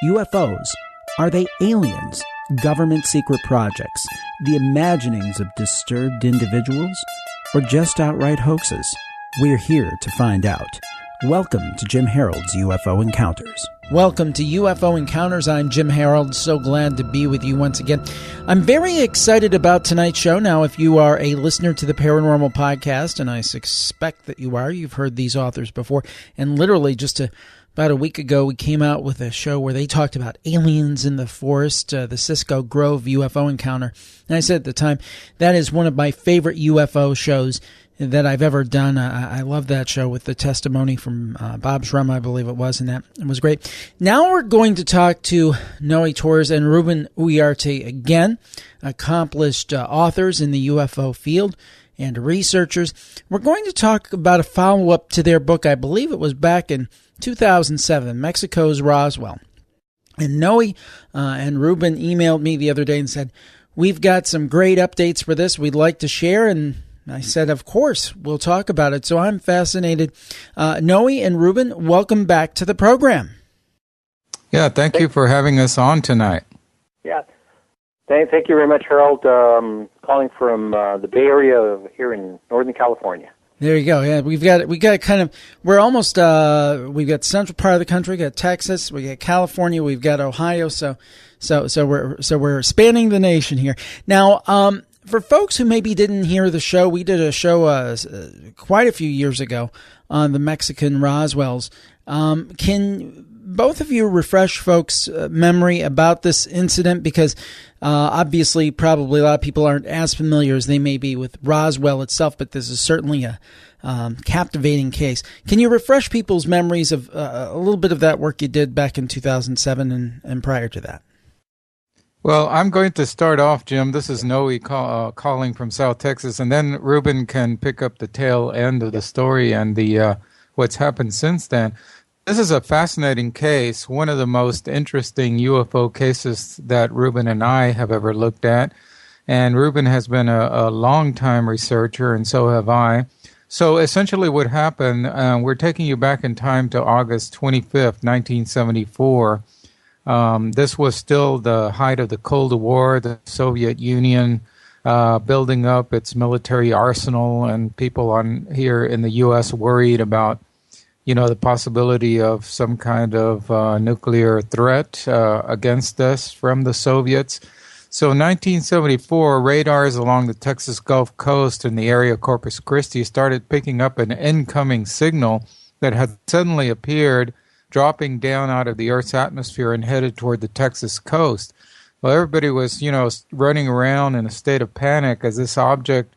UFOs, are they aliens, government secret projects, the imaginings of disturbed individuals, or just outright hoaxes? We're here to find out. Welcome to Jim Harold's UFO Encounters. Welcome to UFO Encounters. I'm Jim Harold. So glad to be with you once again. I'm very excited about tonight's show. Now, if you are a listener to the Paranormal Podcast, and I suspect that you are, you've heard these authors before, and literally just about a week ago, we came out with a show where they talked about aliens in the forest, the Cisco Grove UFO encounter. And I said at the time, that is one of my favorite UFO shows that I've ever done. I love that show with the testimony from Bob Shrum, I believe it was, and that it was great. Now we're going to talk to Noe Torres and Ruben Uriarte again, accomplished authors in the UFO field and researchers. We're going to talk about a follow-up to their book. I believe it was back in 2007, Mexico's Roswell. And Noe and Ruben emailed me the other day and said, we've got some great updates for this we'd like to share, and I said, of course, we'll talk about it. So I'm fascinated. Noe and Ruben, welcome back to the program. Yeah, thank you for having us on tonight. Yeah, thank you very much, Harold. Calling from the Bay Area here in Northern California. There you go. Yeah, we got kind of, we're almost, we've got central part of the country, we got Texas, we got California, we've got Ohio. So we're spanning the nation here. Now, for folks who maybe didn't hear the show, we did a show quite a few years ago on the Mexican Roswells. Can both of you refresh folks' memory about this incident? Because obviously, probably a lot of people aren't as familiar as they may be with Roswell itself, but this is certainly a captivating case. Can you refresh people's memories of a little bit of that work you did back in 2007 and prior to that? Well, I'm going to start off, Jim. This is Noe calling from South Texas, and then Ruben can pick up the tail end of the story and the what's happened since then. This is a fascinating case, one of the most interesting UFO cases that Ruben and I have ever looked at. And Ruben has been a long-time researcher, and so have I. So essentially what happened, we're taking you back in time to August 25th, 1974. This was still the height of the Cold War, the Soviet Union building up its military arsenal, and people here in the U.S. worried about, the possibility of some kind of nuclear threat against us from the Soviets. So in 1974, radars along the Texas Gulf Coast in the area of Corpus Christi started picking up an incoming signal that had suddenly appeared, dropping down out of the Earth's atmosphere and headed toward the Texas coast. Well, everybody was, running around in a state of panic as this object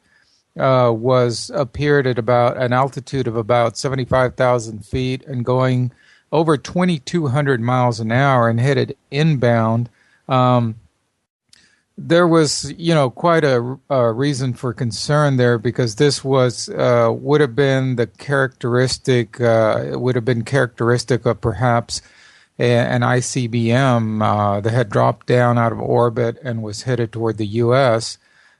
appeared at about an altitude of about 75,000 feet and going over 2,200 miles an hour and headed inbound. There was, quite a reason for concern there, because this would have been characteristic of perhaps an ICBM that had dropped down out of orbit and was headed toward the U.S.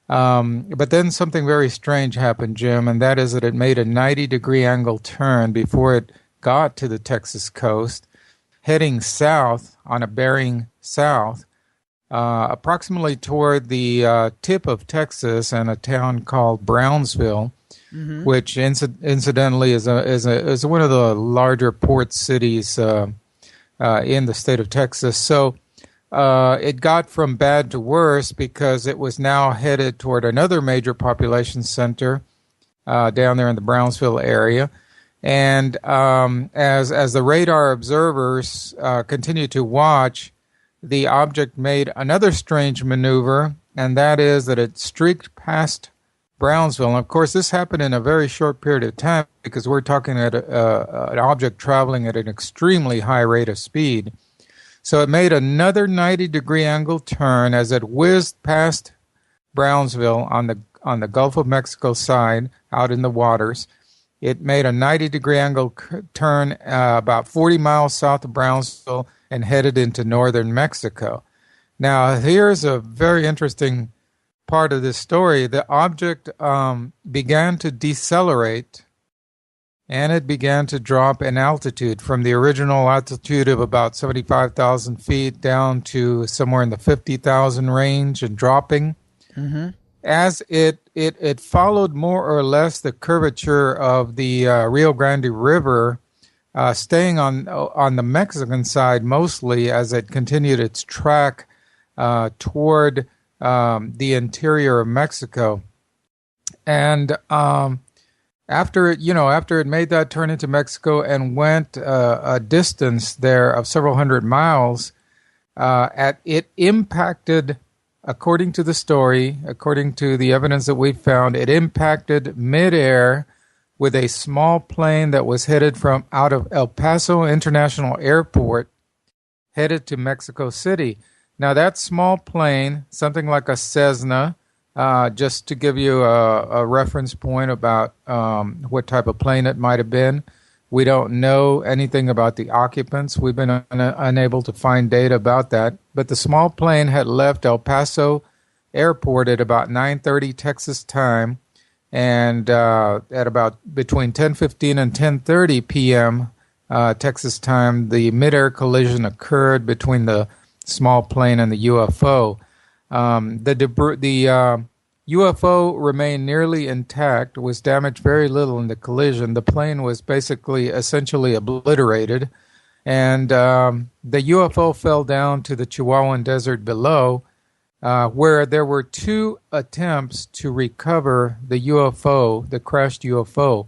But then something very strange happened, Jim, and that is that it made a 90-degree angle turn before it got to the Texas coast, heading south on a bearing south. Approximately toward the tip of Texas and a town called Brownsville, which incidentally is one of the larger port cities in the state of Texas. So it got from bad to worse because it was now headed toward another major population center down there in the Brownsville area. And as the radar observers continued to watch, the object made another strange maneuver, and that is that it streaked past Brownsville. And of course, this happened in a very short period of time because we're talking at an object traveling at an extremely high rate of speed. So it made another 90-degree angle turn as it whizzed past Brownsville on the Gulf of Mexico side, out in the waters. It made a 90-degree angle turn about 40 miles south of Brownsville and headed into northern Mexico. Now, here's a very interesting part of this story. The object began to decelerate and it began to drop in altitude from the original altitude of about 75,000 feet down to somewhere in the 50,000 range and dropping. Mm-hmm. As it followed more or less the curvature of the Rio Grande River, staying on the Mexican side mostly as it continued its track toward the interior of Mexico. And after it made that turn into Mexico and went a distance there of several hundred miles, it impacted, according to the story, according to the evidence that we found, it impacted midair with a small plane that was headed from out of El Paso International Airport, headed to Mexico City. Now, that small plane, something like a Cessna, just to give you a reference point about what type of plane it might have been, we don't know anything about the occupants. We've been unable to find data about that. But the small plane had left El Paso Airport at about 9:30 Texas time, and at about between 10:15 and 10:30 p.m. Texas time, the midair collision occurred between the small plane and the UFO. The UFO remained nearly intact, was damaged very little in the collision. The plane was essentially obliterated, and the UFO fell down to the Chihuahuan Desert below, where there were two attempts to recover the UFO, the crashed UFO.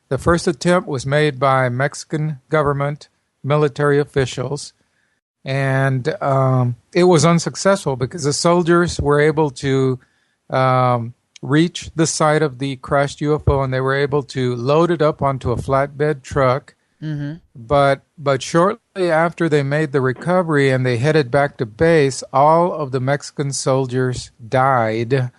The first attempt was made by Mexican government military officials, and it was unsuccessful because the soldiers were able to reach the site of the crashed UFO, and they were able to load it up onto a flatbed truck. Mm-hmm. But shortly after they made the recovery and they headed back to base, all of the Mexican soldiers died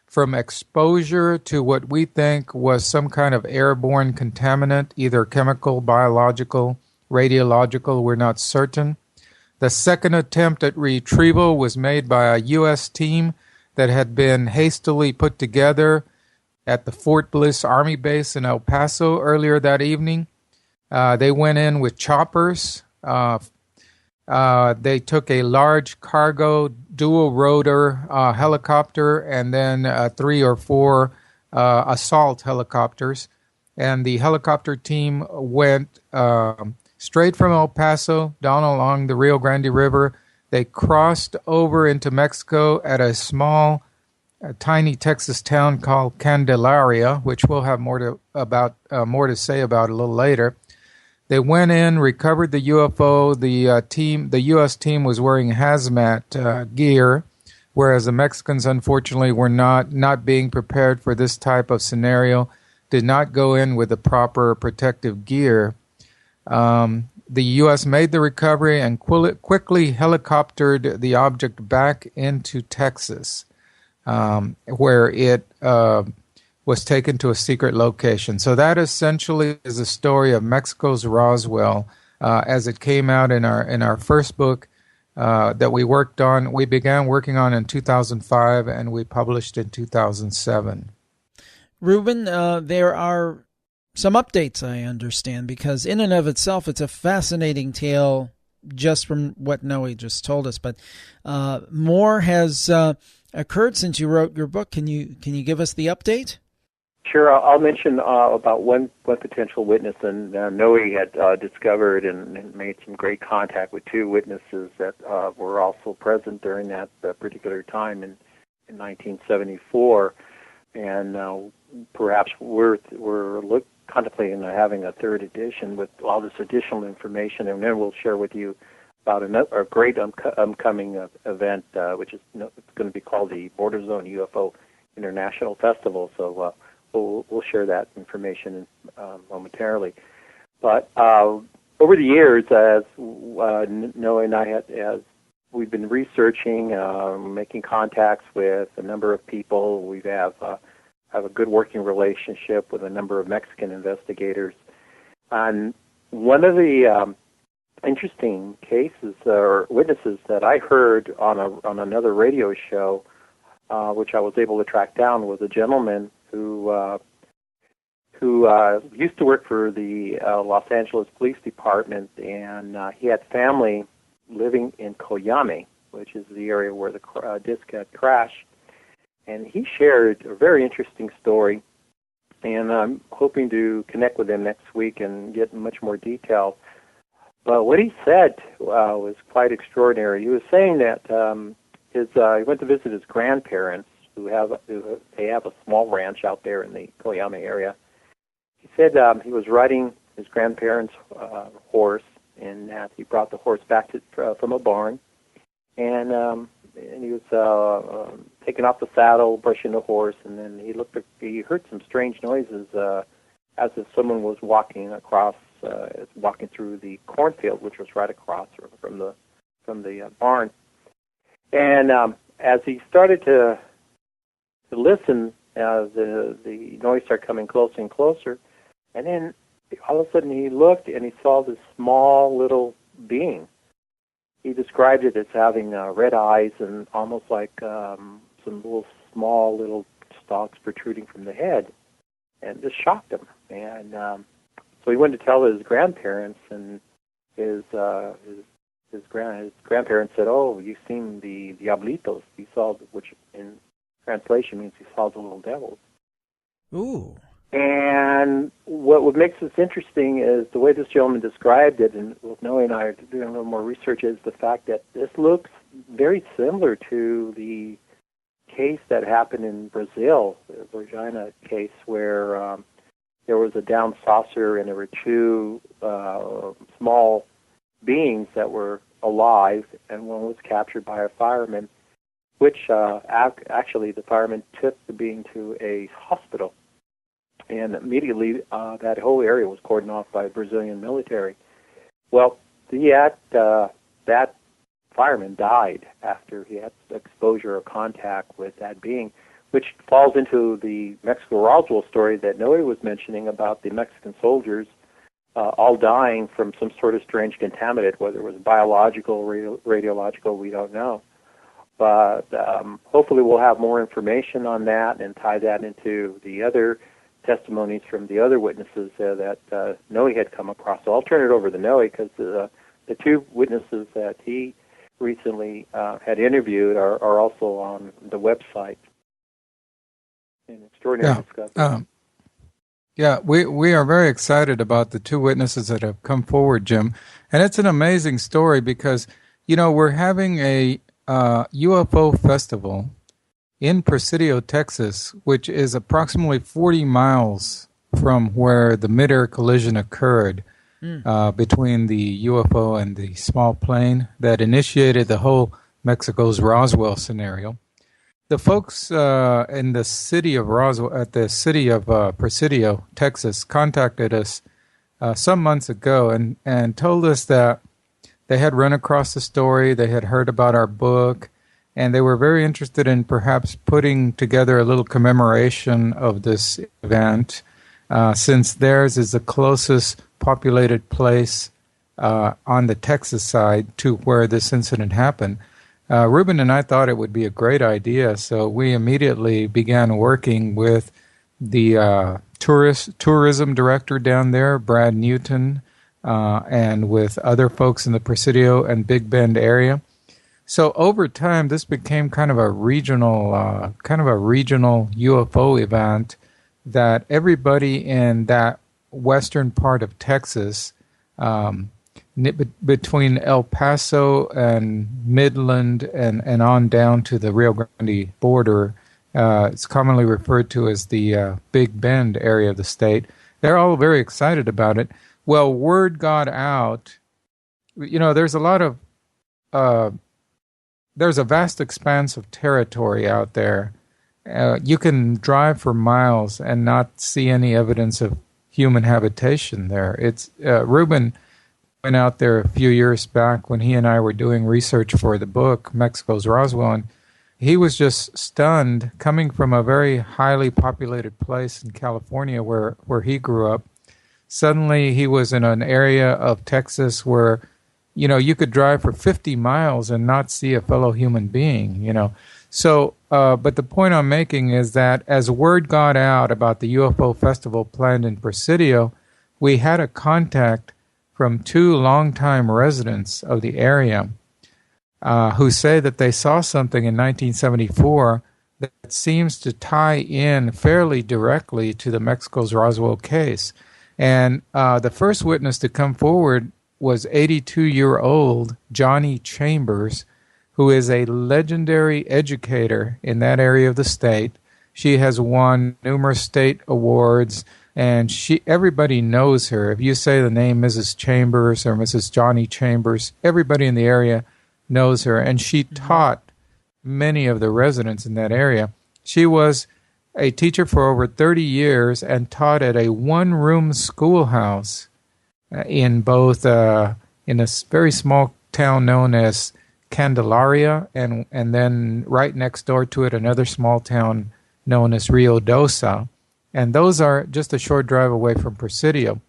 from exposure to what we think was some kind of airborne contaminant, either chemical, biological, radiological, we're not certain. The second attempt at retrieval was made by a U.S. team that had been hastily put together at the Fort Bliss Army Base in El Paso earlier that evening. They went in with choppers. They took a large cargo dual-rotor helicopter and then 3 or 4 assault helicopters. And the helicopter team went straight from El Paso down along the Rio Grande River. They crossed over into Mexico at a small, tiny Texas town called Candelaria, which we'll have more to say about a little later. They went in, recovered the UFO. The U.S. team was wearing hazmat gear, whereas the Mexicans, unfortunately, were not being prepared for this type of scenario, did not go in with the proper protective gear. The U.S. made the recovery and quickly helicoptered the object back into Texas, where it was taken to a secret location. So that essentially is the story of Mexico's Roswell, as it came out in our first book that we worked on. We began working on in 2005, and we published in 2007. Ruben, there are some updates, I understand, because in and of itself, it's a fascinating tale just from what Noe just told us. But more has occurred since you wrote your book. Can you give us the update? Sure. I'll mention about one potential witness, and Noe had discovered and made some great contact with 2 witnesses that were also present during that particular time in 1974, and perhaps we're contemplating having a 3rd edition with all this additional information, and then we'll share with you about a great upcoming event, which is going to be called the Border Zone UFO International Festival. So we'll share that information momentarily. But over the years, as Noe and I we've been researching, making contacts with a number of people. We have a good working relationship with a number of Mexican investigators. And one of the interesting cases or witnesses that I heard on another radio show, which I was able to track down, was a gentleman who who used to work for the Los Angeles Police Department, and he had family living in Koyame, which is the area where the disc had crashed. And he shared a very interesting story, and I'm hoping to connect with him next week and get much more detail. But what he said was quite extraordinary. He was saying that he went to visit his grandparents, who have a small ranch out there in the Koyame area. He said he was riding his grandparents' horse, and that he brought the horse back from a barn, and he was taking off the saddle, brushing the horse, and then he heard some strange noises as if someone was walking through the cornfield, which was right across from the barn. And as he started to listen, the noise started coming closer and closer, and then all of a sudden he looked and he saw this small little being. He described it as having red eyes and almost like some small little stalks protruding from the head, and this shocked him. And so he went to tell his grandparents, and his grandparents said, "Oh, you've seen the diablitos. You saw," which in translation means he saw the little devils. Ooh. And what makes this interesting is the way this gentleman described it, and Noe and I are doing a little more research, is the fact that this looks very similar to the case that happened in Brazil, the Virginia case, where there was a down saucer and there were two small beings that were alive, and one was captured by a fireman, which actually the fireman took the being to a hospital. And immediately that whole area was cordoned off by the Brazilian military. Well, that fireman died after he had exposure or contact with that being, which falls into the Mexico Roswell story that Noe was mentioning about the Mexican soldiers all dying from some sort of strange contaminant, whether it was biological or radiological, we don't know. But hopefully we'll have more information on that and tie that into the other testimonies from the other witnesses that Noe had come across. So I'll turn it over to Noe, because the two witnesses that he recently had interviewed are also on the website. An extraordinary discussion. Yeah, we are very excited about the two witnesses that have come forward, Jim. And it's an amazing story because, we're having a UFO festival in Presidio, Texas, which is approximately 40 miles from where the mid-air collision occurred between the UFO and the small plane that initiated the whole Mexico's Roswell scenario. The folks in the city of Roswell, at the city of Presidio, Texas, contacted us some months ago and told us that they had run across the story, they had heard about our book, and they were very interested in perhaps putting together a little commemoration of this event, since theirs is the closest populated place on the Texas side to where this incident happened. Ruben and I thought it would be a great idea, so we immediately began working with the tourism director down there, Brad Newton, and with other folks in the Presidio and Big Bend area. So over time, this became kind of a regional UFO event that everybody in that western part of Texas, between El Paso and Midland and on down to the Rio Grande border, it's commonly referred to as the Big Bend area of the state. They're all very excited about it. Well, word got out. There's a lot of there's a vast expanse of territory out there. You can drive for miles and not see any evidence of human habitation there. It's Ruben went out there a few years back when he and I were doing research for the book Mexico's Roswell, and he was just stunned, coming from a very highly populated place in California where he grew up. Suddenly he was in an area of Texas where you could drive for 50 miles and not see a fellow human being, So, but the point I'm making is that as word got out about the UFO festival planned in Presidio, we had a contact from 2 longtime residents of the area who say that they saw something in 1974 that seems to tie in fairly directly to the Mexico's Roswell case. And the first witness to come forward was 82-year-old Johnny Chambers, who is a legendary educator in that area of the state. She has won numerous state awards, and everybody knows her. If you say the name Mrs. Chambers or Mrs. Johnny Chambers, everybody in the area knows her, and she taught many of the residents in that area. She was a teacher for over 30 years and taught at a one-room schoolhouse in both in a very small town known as Candelaria, and then right next door to it, another small town known as Rio Dosa. And those are just a short drive away from Presidio.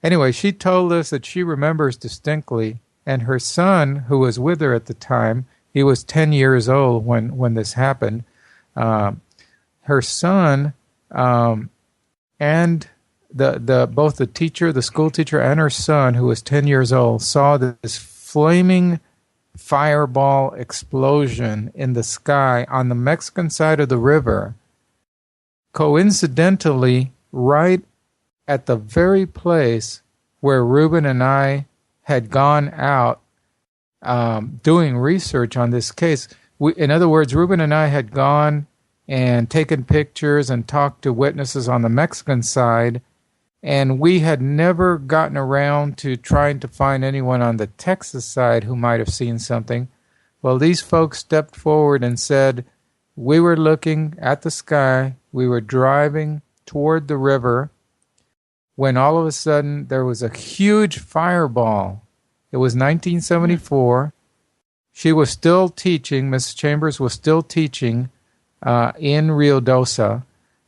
Anyway, she told us that she remembers distinctly, and her son, who was with her at the time, he was 10 years old when this happened. Her son and both the teacher, the school teacher, and her son, who was 10 years old, saw this flaming fireball explosion in the sky on the Mexican side of the river, coincidentally right at the very place where Ruben and I had gone out doing research on this case. In other words, Ruben and I had gone and taken pictures and talked to witnesses on the Mexican side, and we had never gotten around to trying to find anyone on the Texas side who might have seen something. Well, these folks stepped forward and said, we were looking at the sky, we were driving toward the river, when all of a sudden there was a huge fireball. It was 1974. She was still teaching, Mrs. Chambers was still teaching in Rio Dosa,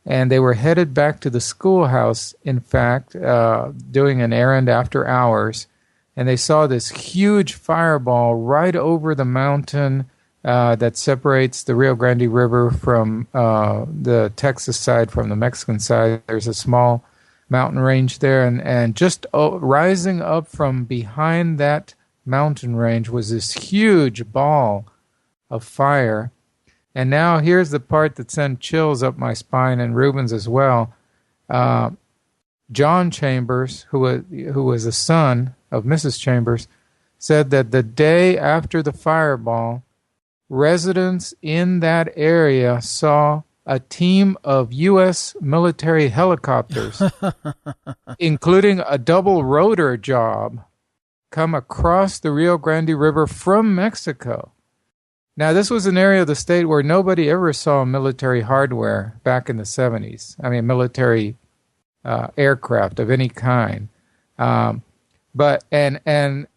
and they were headed back to the schoolhouse, in fact, doing an errand after hours, and they saw this huge fireball right over the mountain that separates the Rio Grande River from the Texas side from the Mexican side. There's a small mountain range there, and just rising up from behind that mountain range was this huge ball of fire. And now here's the part that sent chills up my spine, and Ruben's as well. John Chambers, who was a son of Mrs. Chambers, said that the day after the fireball, residents in that area saw a team of U.S. military helicopters, including a double rotor job, come across the Rio Grande River from Mexico. Now, this was an area of the state where nobody ever saw military hardware back in the 70s. I mean, military aircraft of any kind. But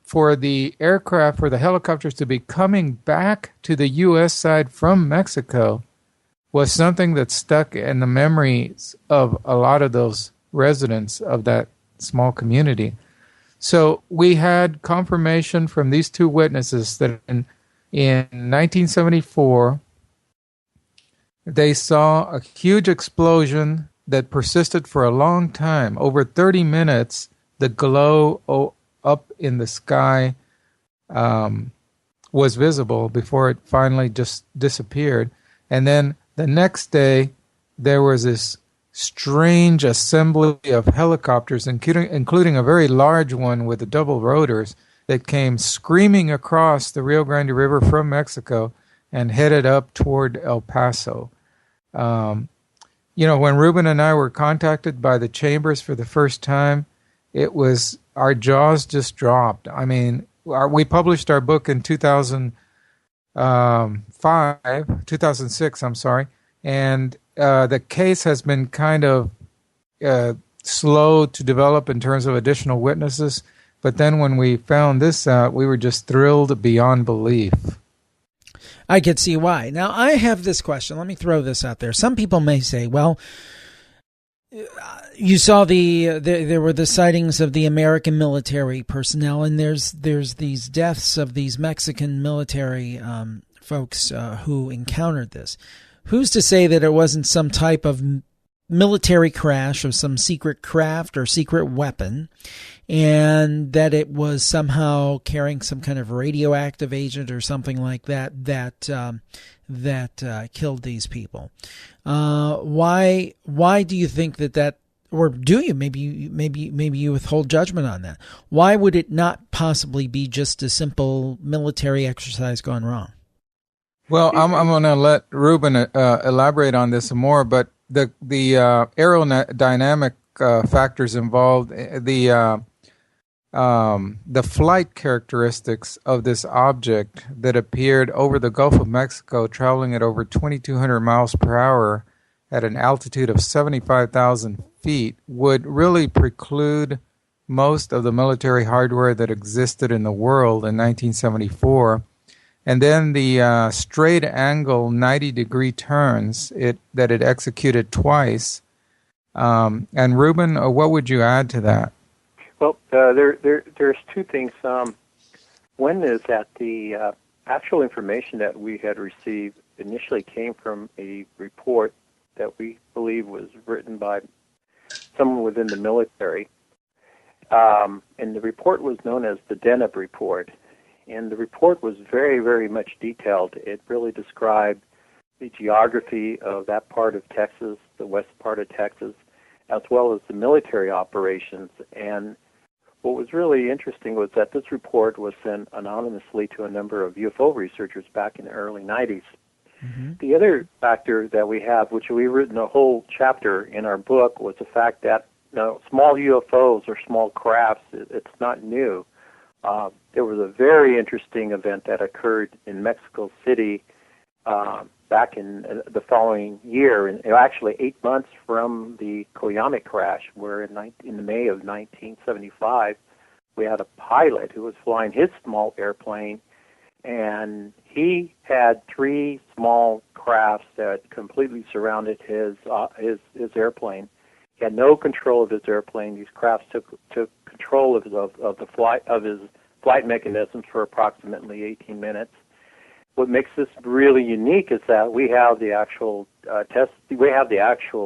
for the aircraft, for the helicopters to be coming back to the U.S. side from Mexico was something that stuck in the memories of a lot of those residents of that small community. So we had confirmation from these 2 witnesses that in 1974, they saw a huge explosion that persisted for a long time. Over 30 minutes, the glow up in the sky was visible before it finally just disappeared. And then the next day, there was this strange assembly of helicopters, including a very large one with the double rotors, that came screaming across the Rio Grande River from Mexico and headed up toward El Paso. When Ruben and I were contacted by the Chambers for the first time, our jaws just dropped. I mean, we published our book in 2006, and the case has been kind of slow to develop in terms of additional witnesses. But then when we found this out, we were just thrilled beyond belief. I could see why. Now, I have this question. Let me throw this out there. Some people may say, well, you saw there were the sightings of the American military personnel, and there's these deaths of these Mexican military folks who encountered this. Who's to say that it wasn't some type of military crash of some secret craft or secret weapon, and that it was somehow carrying some kind of radioactive agent or something like that that killed these people? Why do you think that, or do you? Maybe you withhold judgment on that. Why would it not possibly be just a simple military exercise gone wrong? Well, I'm going to let Ruben elaborate on this some more, but the aerodynamic factors involved, the flight characteristics of this object that appeared over the Gulf of Mexico, traveling at over 2,200 miles per hour at an altitude of 75,000 feet, would really preclude most of the military hardware that existed in the world in 1974. And then the straight angle 90-degree turns that it executed twice. And Ruben, what would you add to that? Well, there's two things. One is that the actual information that we had received initially came from a report that we believe was written by someone within the military. And the report was known as the Deneb report. And the report was very, very much detailed. It really described the geography of that part of Texas, the west part of Texas, as well as the military operations. And what was really interesting was that this report was sent anonymously to a number of UFO researchers back in the early 90s. Mm-hmm. The other factor that we have, which we've written a whole chapter in our book, was the fact that small UFOs or small crafts, it's not new. There was a very interesting event that occurred in Mexico City back in the following year, and actually 8 months from the Coyame crash, where in the May of 1975, we had a pilot who was flying his small airplane, and he had 3 small crafts that completely surrounded his airplane. He had no control of his airplane. These crafts took control of his flight mechanisms for approximately 18 minutes. What makes this really unique is that we have the actual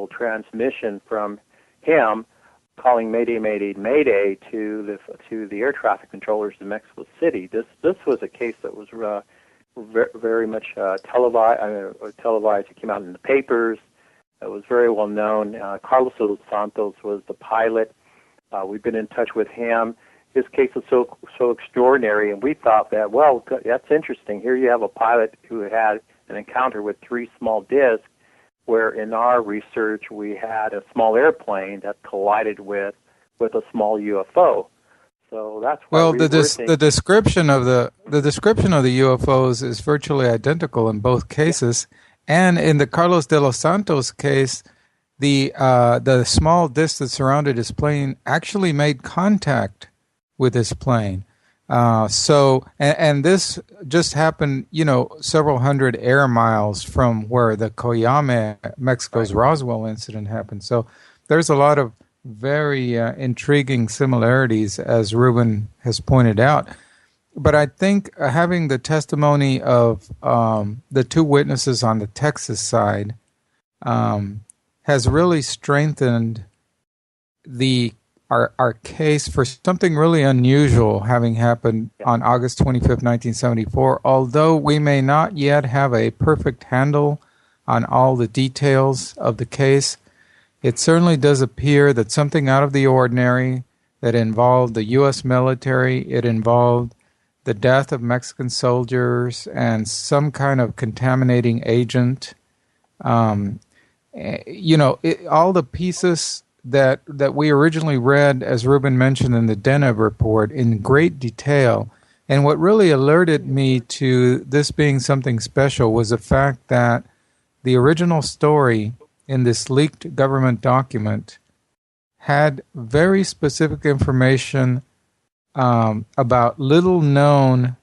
transmission from him calling Mayday, Mayday, Mayday to the air traffic controllers in Mexico City. This was a case that was very much televised. It came out in the papers. It was very well known. Carlos dos Santos was the pilot. We've been in touch with him. His case was so extraordinary, and we thought that, well, that's interesting. Here you have a pilot who had an encounter with 3 small discs, where in our research we had a small airplane that collided with a small UFO. So that's why the description of the UFOs is virtually identical in both cases, and in the Carlos de los Santos case, the small disc that surrounded his plane actually made contact with his plane. And this just happened, several hundred air miles from where the Coyame, Mexico's Roswell incident happened. So there's a lot of very intriguing similarities, as Ruben has pointed out. But I think having the testimony of the 2 witnesses on the Texas side has really strengthened our case for something really unusual having happened on August 25th, 1974. Although we may not yet have a perfect handle on all the details of the case, it certainly does appear that something out of the ordinary that involved the U.S. military, it involved the death of Mexican soldiers and some kind of contaminating agent. All the pieces that we originally read, as Ruben mentioned in the Deneb report, in great detail. And what really alerted me to this being something special was the fact that the original story in this leaked government document had very specific information about little-known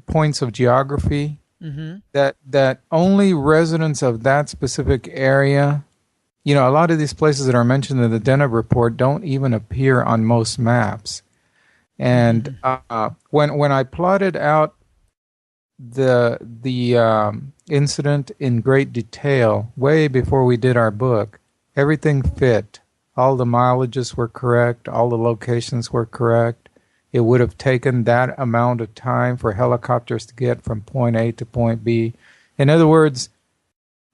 points of geography. Mm-hmm. That only residents of that specific area, a lot of these places that are mentioned in the Deneb report don't even appear on most maps. And when I plotted out the incident in great detail way before we did our book, everything fit. All the mileages were correct. All the locations were correct. It would have taken that amount of time for helicopters to get from point A to point B. In other words,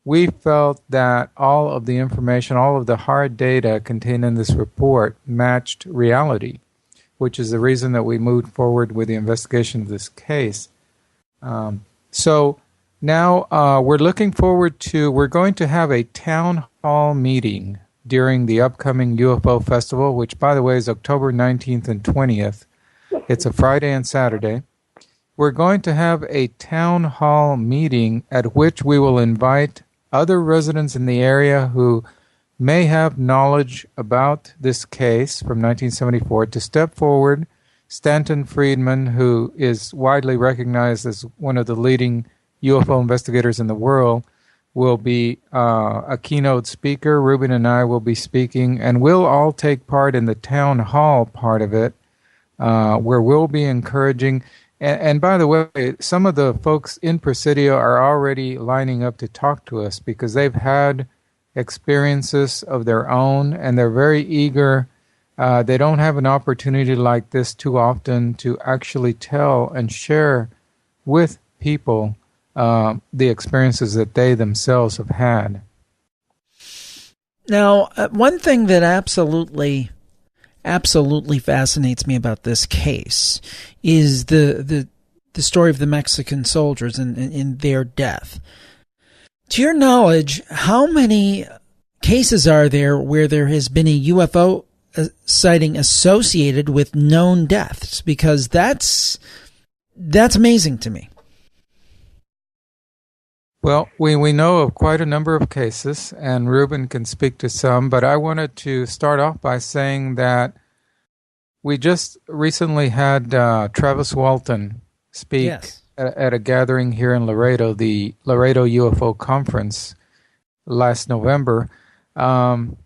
we felt that all of the information, all of the hard data contained in this report matched reality, which is the reason that we moved forward with the investigation of this case. So now we're looking forward to, we're going to have a town hall meeting during the upcoming UFO Festival, which, by the way, is October 19th and 20th. It's a Friday and Saturday. We're going to have a town hall meeting at which we will invite other residents in the area who may have knowledge about this case from 1974 to step forward. Stanton Friedman, who is widely recognized as one of the leading UFO investigators in the world, will be a keynote speaker. Ruben and I will be speaking, and we'll all take part in the town hall part of it, where we'll be encouraging. And by the way, some of the folks in Presidio are already lining up to talk to us because they've had experiences of their own, and they're very eager. They don't have an opportunity like this too often to actually tell and share with people the experiences that they themselves have had. Now, one thing that absolutely fascinates me about this case is the story of the Mexican soldiers and their death. To your knowledge, how many cases are there where there has been a UFO sighting associated with known deaths? Because that's amazing to me. Well, we know of quite a number of cases, and Ruben can speak to some, but I wanted to start off by saying that we just recently had Travis Walton speak at a gathering here in Laredo, the Laredo UFO Conference last November. And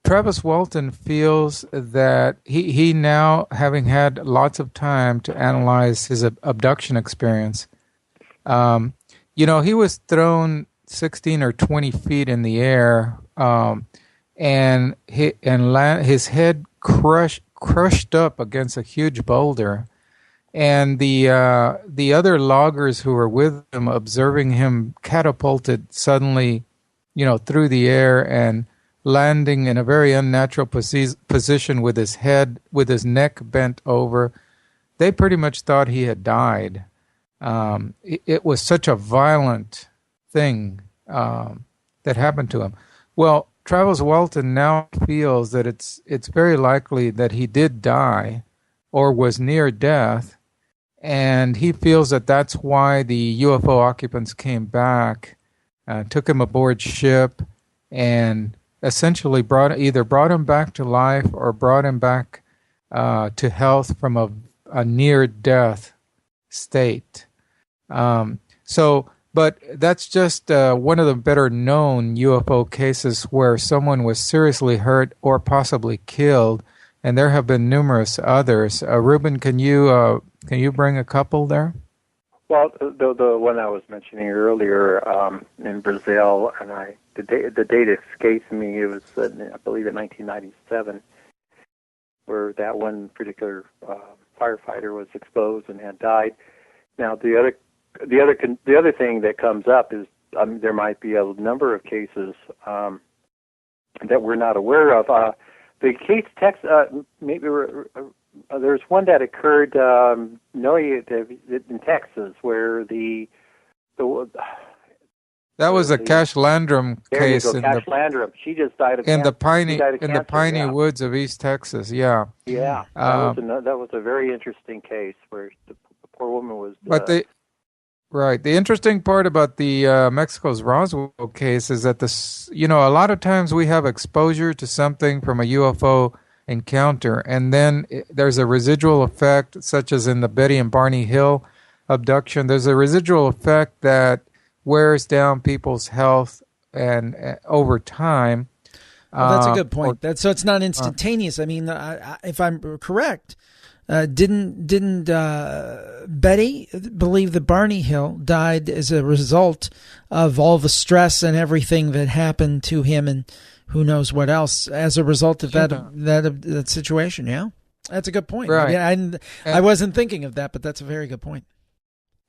Travis Walton feels that he now, having had lots of time to analyze his abduction experience, he was thrown 16 or 20 feet in the air, and his head crushed up against a huge boulder. And the other loggers who were with him, observing him catapulted suddenly, through the air and landing in a very unnatural position with his neck bent over, they pretty much thought he had died. It was such a violent thing that happened to him. Well, Travis Walton now feels that it's very likely that he did die or was near death, and he feels that that's why the UFO occupants came back, took him aboard ship, and essentially brought him back to life or brought him back to health from a near-death state. But that's just one of the better-known UFO cases where someone was seriously hurt or possibly killed, and there have been numerous others. Ruben, can you bring a couple there? Well, the one I was mentioning earlier in Brazil, and the date escapes me. It was, I believe, in 1997, where that one particular firefighter was exposed and had died. Now, the other thing that comes up is there might be a number of cases that we're not aware of. The case there's one that occurred in Texas where that was a Cash Landrum case. Cash Landrum. She just died of in the cancer. piney woods of East Texas. Yeah. Yeah. That was a very interesting case where the poor woman was. Right. The interesting part about the Mexico's Roswell case is that a lot of times we have exposure to something from a UFO encounter, and then there's a residual effect, such as in the Betty and Barney Hill abduction. There's a residual effect that wears down people's health and over time. Well, that's a good point. So it's not instantaneous. I mean, if I'm correct, didn't Betty believe that Barney Hill died as a result of all the stress and everything that happened to him, and who knows what else as a result of that situation? Yeah, that's a good point. Right. I wasn't thinking of that, but that's a very good point.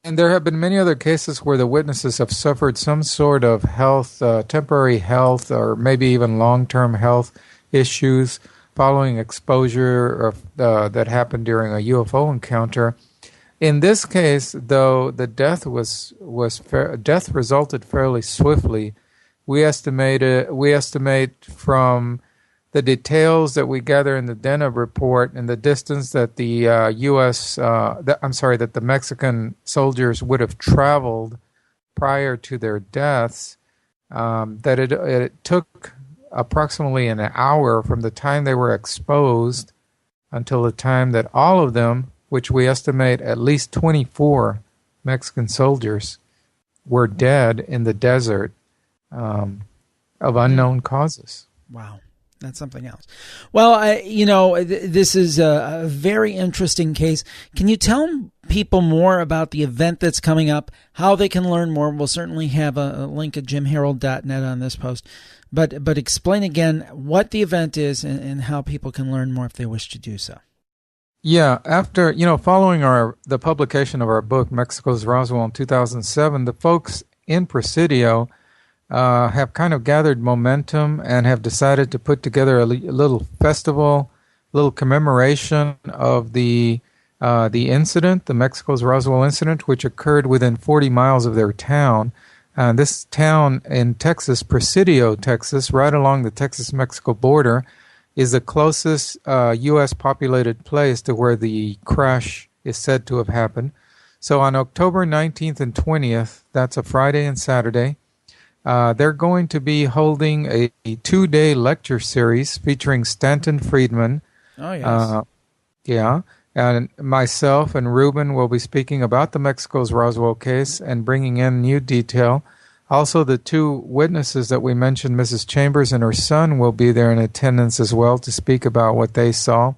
And there have been many other cases where the witnesses have suffered some sort of health, temporary health, or maybe even long-term health issues following exposure that happened during a UFO encounter. In this case, though, the death death resulted fairly swiftly. We estimate from the details that we gather in the DENA report and the distance that the that the Mexican soldiers would have traveled prior to their deaths, that it took approximately an hour from the time they were exposed until the time that all of them, which we estimate at least 24 Mexican soldiers, were dead in the desert of unknown causes. Wow. That's something else. Well, this is a very interesting case. Can you tell people more about the event that's coming up, how they can learn more? We'll certainly have a link at jimharold.net on this post. But explain again what the event is and how people can learn more if they wish to do so. Yeah, after, following the publication of our book, Mexico's Roswell, in 2007, the folks in Presidio have kind of gathered momentum and have decided to put together a little festival, little commemoration of the incident, the Mexico's Roswell incident, which occurred within 40 miles of their town. This town in Texas, Presidio, Texas, right along the Texas-Mexico border, is the closest U.S. populated place to where the crash is said to have happened. So on October 19th and 20th, that's a Friday and Saturday, they're going to be holding a 2-day lecture series featuring Stanton Friedman. Oh, yes. Yeah. And myself and Ruben will be speaking about the Mexico's Roswell case and bringing in new detail. Also, the two witnesses that we mentioned, Mrs. Chambers and her son, will be there in attendance as well to speak about what they saw.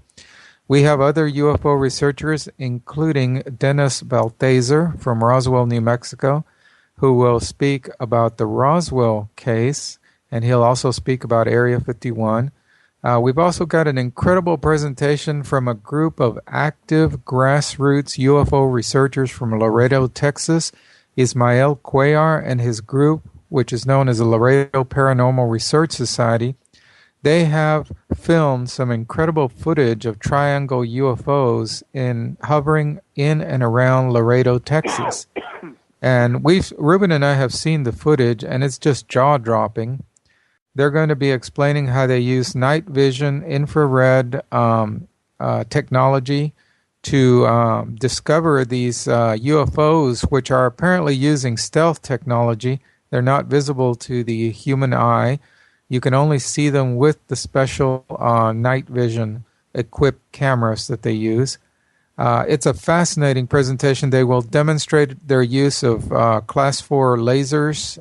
We have other UFO researchers, including Dennis Balthaser from Roswell, New Mexico, who will speak about the Roswell case, and he'll also speak about Area 51. We've also got an incredible presentation from a group of active grassroots UFO researchers from Laredo, Texas. Ismael Cuellar and his group, which is known as the Laredo Paranormal Research Society, they have filmed some incredible footage of triangle UFOs hovering in and around Laredo, Texas. And Ruben and I have seen the footage, and it's just jaw-dropping. They're going to be explaining how they use night vision, infrared technology to discover these UFOs, which are apparently using stealth technology. They're not visible to the human eye. You can only see them with the special night vision equipped cameras that they use. It's a fascinating presentation. They will demonstrate their use of Class 4 lasers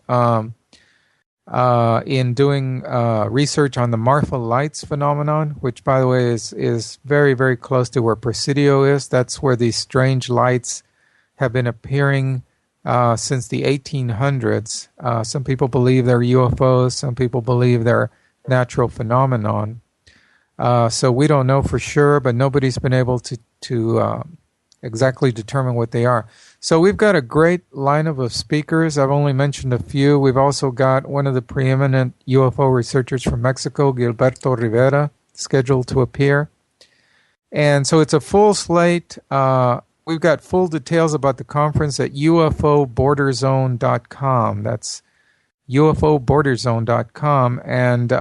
in doing research on the Marfa Lights phenomenon, which, by the way, is very, very close to where Presidio is. That's where these strange lights have been appearing since the 1800s. Some people believe they're UFOs. Some people believe they're natural phenomenon. So we don't know for sure, but nobody's been able to exactly determine what they are. So we've got a great lineup of speakers. I've only mentioned a few. We've also got one of the preeminent UFO researchers from Mexico, Gilberto Rivera, scheduled to appear. And so it's a full slate. We've got full details about the conference at ufoborderzone.com. That's ufoborderzone.com. And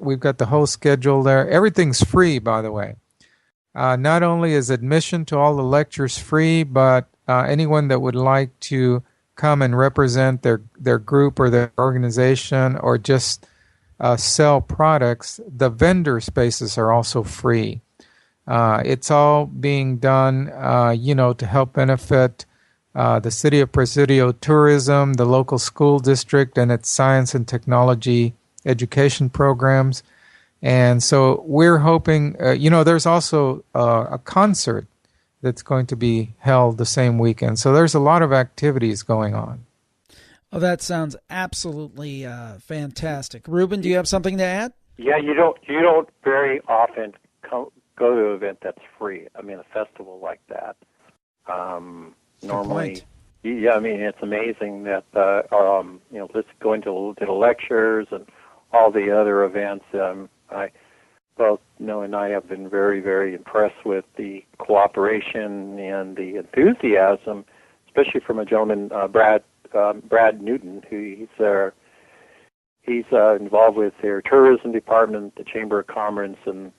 we've got the whole schedule there. Everything's free, by the way. Not only is admission to all the lectures free, but anyone that would like to come and represent their group or their organization or just sell products, the vendor spaces are also free. It's all being done, to help benefit the city of Presidio tourism, the local school district, and its science and technology education programs. And so we're hoping, there's also a concert that's going to be held the same weekend. So there's a lot of activities going on. Oh, that sounds absolutely fantastic. Ruben, do you have something to add? Yeah, you don't very often go to an event that's free. I mean, a festival like that. Normally, yeah, I mean, it's amazing that just going to the lectures and all the other events. Both Noe and I have been very, very impressed with the cooperation and the enthusiasm, especially from a gentleman, Brad Newton, who he's involved with their tourism department, the Chamber of Commerce, and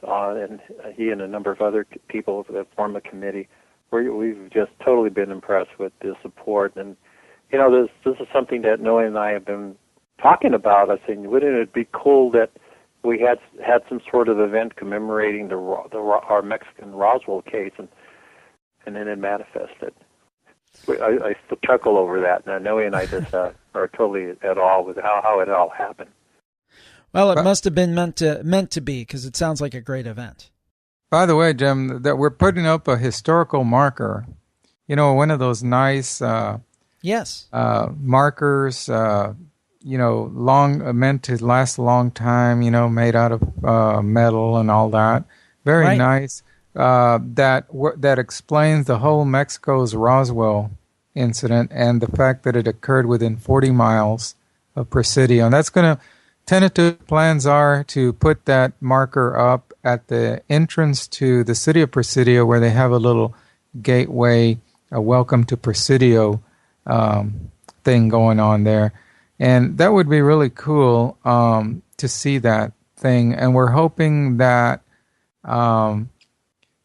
he and a number of other people that form a committee. We've just totally been impressed with the support, and this is something that Noe and I have been talking about. I think, wouldn't it be cool that we had some sort of event commemorating our Mexican Roswell case, and then it manifested. I still chuckle over that, and Noe and I just are totally at all with how it all happened. Well, it must have been meant to be, because it sounds like a great event. By the way, Jim, that we're putting up a historical marker. One of those nice markers. Long meant to last a long time. Made out of metal and all that. Very nice. That explains the whole Mexico's Roswell incident and the fact that it occurred within 40 miles of Presidio. And that's going to, tentative plans are to put that marker up at the entrance to the city of Presidio, where they have a little gateway, a welcome to Presidio thing going on there. And that would be really cool to see that thing. And we're hoping that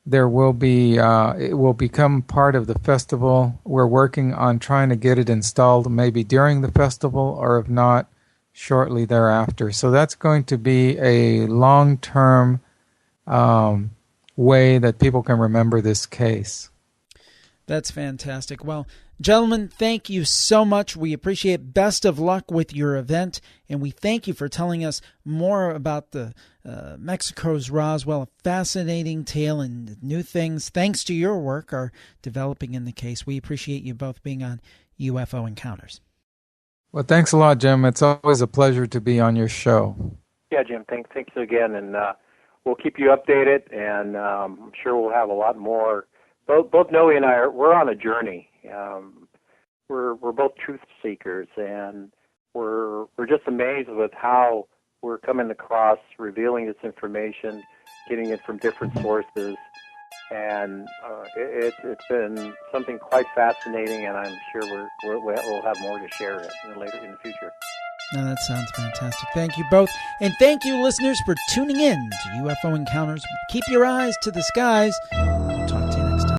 there will be, it will become part of the festival. We're working on trying to get it installed maybe during the festival, or if not, shortly thereafter. So that's going to be a long-term way that people can remember this case. That's fantastic. Well, gentlemen, thank you so much. We appreciate. Best of luck with your event, and we thank you for telling us more about the Mexico's Roswell. A fascinating tale and new things, thanks to your work, are developing in the case. We appreciate you both being on UFO Encounters. Well, thanks a lot, Jim. It's always a pleasure to be on your show. Yeah, Jim, thanks again, and we'll keep you updated, and I'm sure we'll have a lot more. Both Noe and I we're on a journey. We're both truth seekers, and we're just amazed with how we're coming across revealing this information, getting it from different sources, and it's been something quite fascinating. And I'm sure we'll have more to share in the future. Now that sounds fantastic. Thank you both, and thank you, listeners, for tuning in to UFO Encounters. Keep your eyes to the skies.